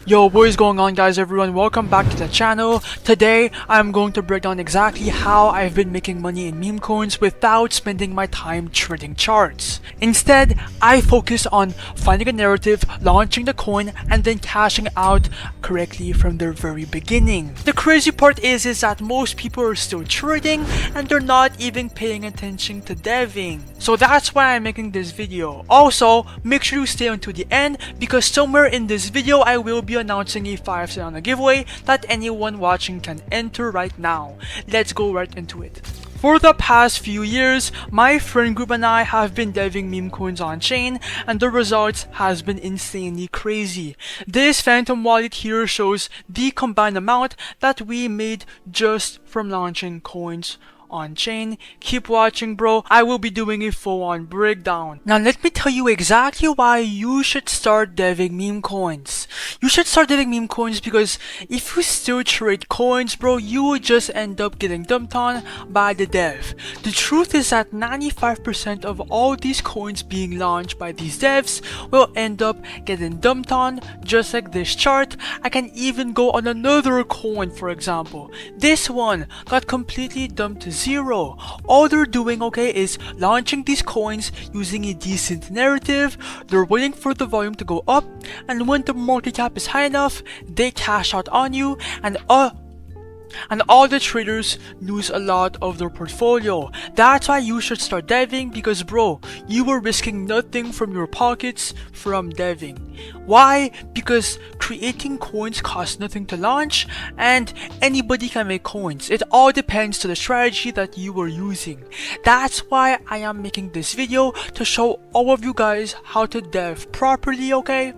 Yo, what is going on, guys? Everyone, welcome back to the channel. Today I'm going to break down exactly how I've been making money in meme coins without spending my time trading charts. Instead, I focus on finding a narrative, launching the coin, and then cashing out correctly from the very beginning. The crazy part is that most people are still trading and they're not even paying attention to deving. So that's why I'm making this video. Also, make sure you stay until the end because somewhere in this video I will be announcing a 5 Solana giveaway that anyone watching can enter right now. Let's go right into it. For the past few years, my friend group and I have been deving meme coins on chain, and the results has been insanely crazy. This phantom wallet here shows the combined amount that we made just from launching coins on chain. Keep watching, bro. I will be doing a full-on breakdown. Now let me tell you exactly why you should start deving meme coins. You should start deving meme coins because if you still trade coins, bro, you will just end up getting dumped on by the dev. The truth is that 95% of all these coins being launched by these devs will end up getting dumped on, just like this chart. I can even go on another coin, for example. This one got completely dumped to zero. All they're doing, okay, is launching these coins using a decent narrative. They're waiting for the volume to go up, and when the market cap is high enough, they cash out on you, and all the traders lose a lot of their portfolio. That's why you should start deving, because bro, you were risking nothing from your pockets from deving. Why? Because creating coins costs nothing to launch and anybody can make coins. It all depends to the strategy that you are using. That's why I am making this video, to show all of you guys how to dev properly, okay?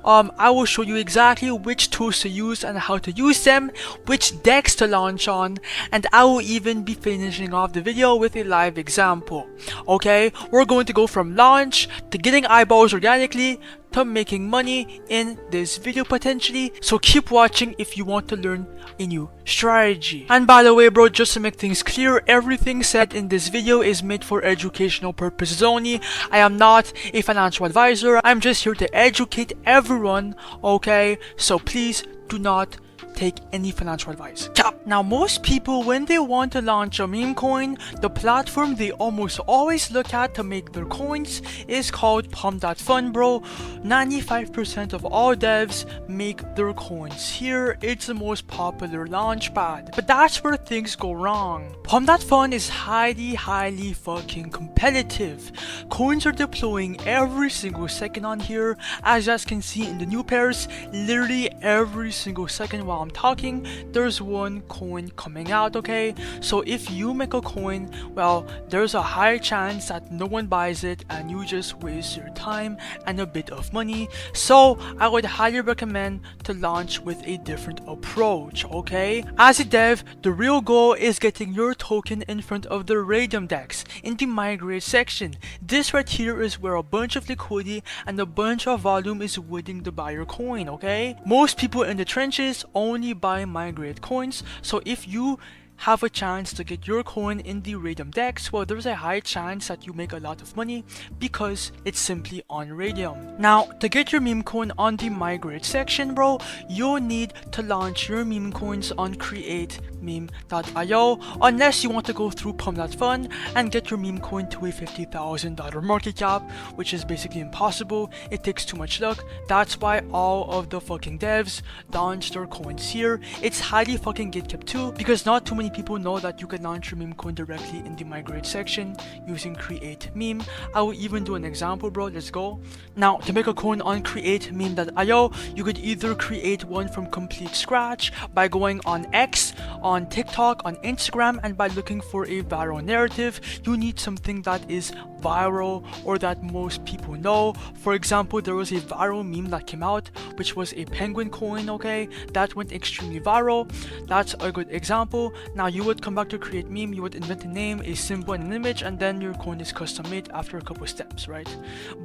I will show you exactly which tools to use and how to use them, which decks to launch on, and I will even be finishing off the video with a live example. Okay, we're going to go from launch to getting eyeballs organically to making money in this video potentially, so keep watching if you want to learn a new strategy. And by the way, bro, just to make things clear, everything said in this video is made for educational purposes only. I am not a financial advisor. I'm just here to educate everyone, okay? So please do not take any financial advice. Now, most people, when they want to launch a meme coin, the platform they almost always look at to make their coins is called Pump.Fun, bro. 95% of all devs make their coins here. It's the most popular launch pad. But that's where things go wrong. Pump.Fun is highly fucking competitive. Coins are deploying every single second on here. As you guys can see in the new pairs, literally every single second while I'm talking, there's one coin coming out, okay? So if you make a coin, well, there's a high chance that no one buys it and you just waste your time and a bit of money. So I would highly recommend to launch with a different approach, okay? As a dev, the real goal is getting your token in front of the Raydium DEX in the migrate section. This right here is where a bunch of liquidity and a bunch of volume is waiting to buy your coin, okay? Most people in the trenches only buy migrate coins, so if you have a chance to get your coin in the Raydium DEX, well, there's a high chance that you make a lot of money because it's simply on Raydium. Now, to get your meme coin on the migrate section, bro, you'll need to launch your meme coins on creatememe.io, unless you want to go through Pump.Fun and get your meme coin to a $50,000 market cap, which is basically impossible. It takes too much luck. That's why all of the fucking devs launch their coins here. It's highly fucking gatekept too, because not too many people know that you can launch your meme coin directly in the migrate section using create meme. I will even do an example, bro. Let's go. Now, to make a coin on creatememe.io, you could either create one from complete scratch by going on X, on TikTok, on Instagram, and by looking for a viral narrative. You need something that is viral or that most people know. For example, there was a viral meme that came out which was a penguin coin, okay? That went extremely viral. That's a good example. Now you would come back to create meme, you would invent a name, a symbol, and an image, and then your coin is custom made after a couple steps, right?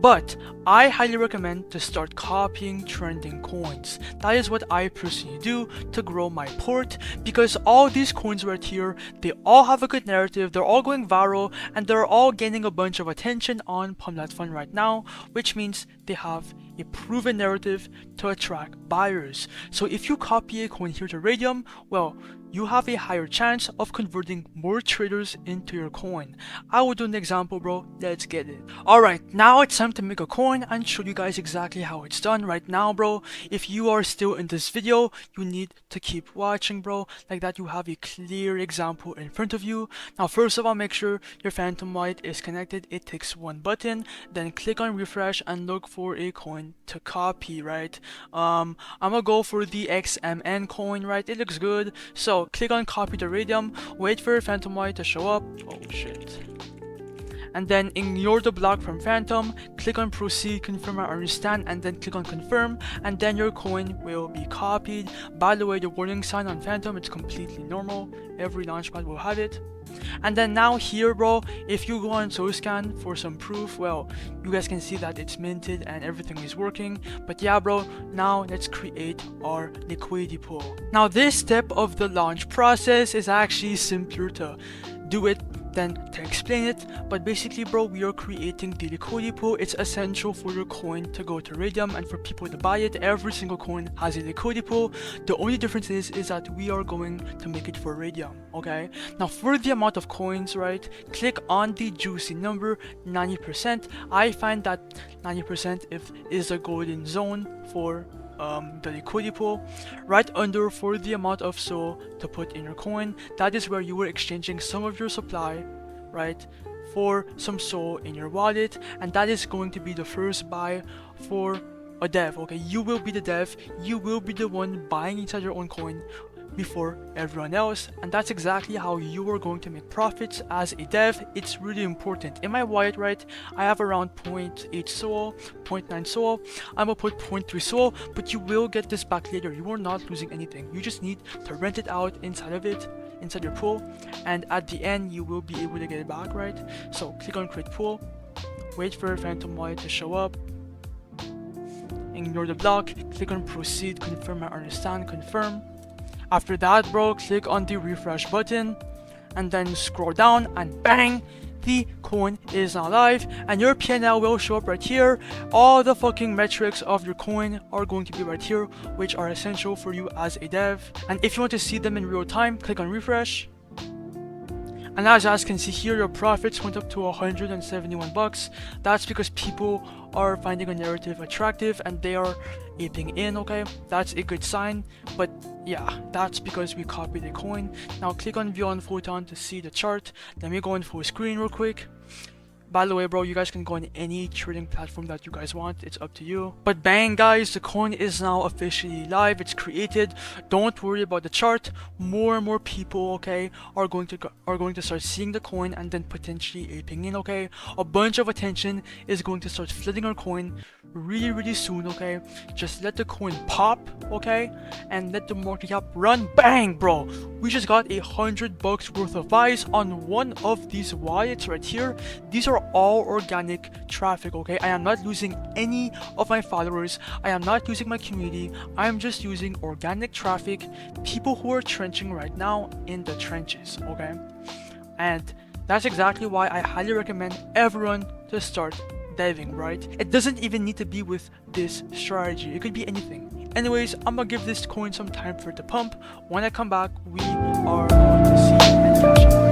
But I highly recommend to start copying trending coins. That is what I personally do to grow my port, because all these coins right here, they all have a good narrative, they're all going viral, and they're all gaining a bunch of attention on Pump.Fun right now, which means they have a proven narrative to attract buyers. So if you copy a coin here to Raydium, well, you have a higher chance of converting more traders into your coin. I will do an example, bro. Let's get it. Alright, now it's time to make a coin and show you guys exactly how it's done right now, bro. If you are still in this video, you need to keep watching, bro. Like that you have a clear example in front of you. Now, first of all, make sure your Phantom Wallet is connected. It takes one button. Then click on refresh and look for a coin to copy, right? I'm gonna go for the XMN coin, right? It looks good. So click on copy to Raydium, wait for Phantom Wallet to show up. Oh shit. And then ignore the block from Phantom, click on proceed, confirm I understand, and then click on confirm, and then your coin will be copied. By the way, the warning sign on Phantom, it's completely normal. Every launchpad will have it. And then now here, bro, if you go on SoScan for some proof, well, you guys can see that it's minted and everything is working. But yeah, bro, now let's create our liquidity pool. Now this step of the launch process is actually simpler to do it than to explain it, but basically, bro, we are creating the liquidity pool. It's essential for your coin to go to Raydium and for people to buy it. Every single coin has a liquidity pool. The only difference is that we are going to make it for Raydium. Okay, now for the amount of coins, right, click on the juicy number 90%. I find that 90% is a golden zone for the liquidity pool. Right under for the amount of SOL to put in your coin. That is where you were exchanging some of your supply, right, for some SOL in your wallet, and that is going to be the first buy for a dev. Okay, you will be the dev, you will be the one buying inside your own coin before everyone else, and that's exactly how you are going to make profits as a dev. It's really important. In my wallet, right, I have around 0.8 SOL, 0.9 SOL. I'm gonna put 0.3 SOL, but you will get this back later. You are not losing anything. You just need to rent it out inside of it, inside your pool, and at the end you will be able to get it back, right? So click on create pool, wait for Phantom Wallet to show up, ignore the block, click on proceed, confirm I understand, confirm. After that, bro, click on the refresh button and then scroll down and bang, the coin is now live and your PNL will show up right here. All the fucking metrics of your coin are going to be right here, which are essential for you as a dev. And if you want to see them in real time, click on refresh. And as you guys can see here, your profits went up to 171 bucks. That's because people are finding a narrative attractive and they are aping in, okay? That's a good sign. But yeah, that's because we copied the coin. Now click on view on Photon to see the chart. Let me go in full screen real quick. By the way, bro, you guys can go on any trading platform that you guys want. It's up to you. But bang, guys, the coin is now officially live. It's created. Don't worry about the chart. More and more people, okay, are going to start seeing the coin and then potentially aping in, okay? A bunch of attention is going to start flooding our coin really soon, okay? Just let the coin pop, okay? And let the market cap run. Bang, bro. We just got $100 worth of buys on one of these wallets right here. These are all organic traffic, okay? I am not losing any of my followers. I am not losing my community. I am just using organic traffic, people who are trenching right now in the trenches, okay? And that's exactly why I highly recommend everyone to start deving, right? It doesn't even need to be with this strategy. It could be anything. Anyways, I'm gonna give this coin some time for it to pump. When I come back, we are going to see and cash out.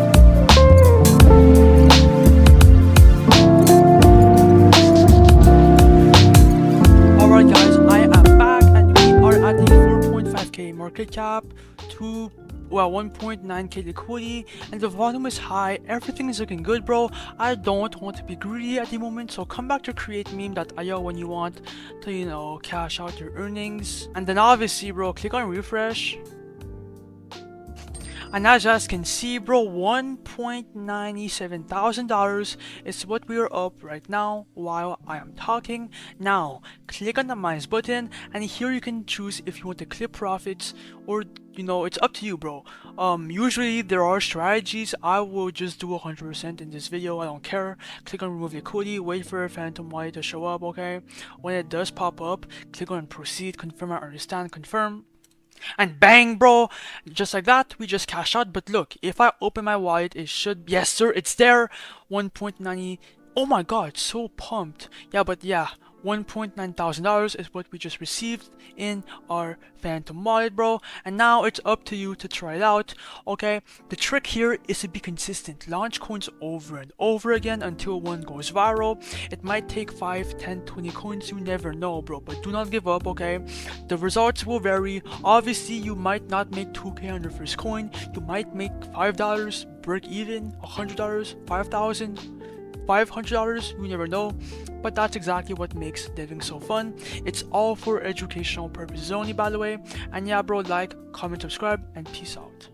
Market cap to 1.9k liquidity and the volume is high. Everything is looking good, bro. I don't want to be greedy at the moment, so come back to creatememe.io when you want to, you know, cash out your earnings. And then obviously, bro, click on refresh. And as you guys can see, bro, $1,97000 is what we are up right now while I am talking. Now, click on the minus button, and here you can choose if you want to clip profits or, you know, it's up to you, bro. Usually there are strategies. I will just do 100% in this video. I don't care. Click on remove liquidity, wait for Phantom Wallet to show up, okay? When it does pop up, click on proceed, confirm I understand, confirm. And bang, bro, just like that, we just cash out. But look, if I open my wallet, it should, yes sir, it's there, 1.90. Oh my god, so pumped. Yeah, but yeah, $1,900 is what we just received in our Phantom wallet, bro. And now it's up to you to try it out, okay? The trick here is to be consistent. Launch coins over and over again until one goes viral. It might take 5, 10, 20 coins, you never know, bro. But do not give up, okay? The results will vary. Obviously, you might not make 2K on your first coin. You might make $5, break even, $100, $5,000. $500, you never know, but that's exactly what makes deving so fun. It's all for educational purposes only, by the way. And yeah, bro, like, comment, subscribe, and peace out.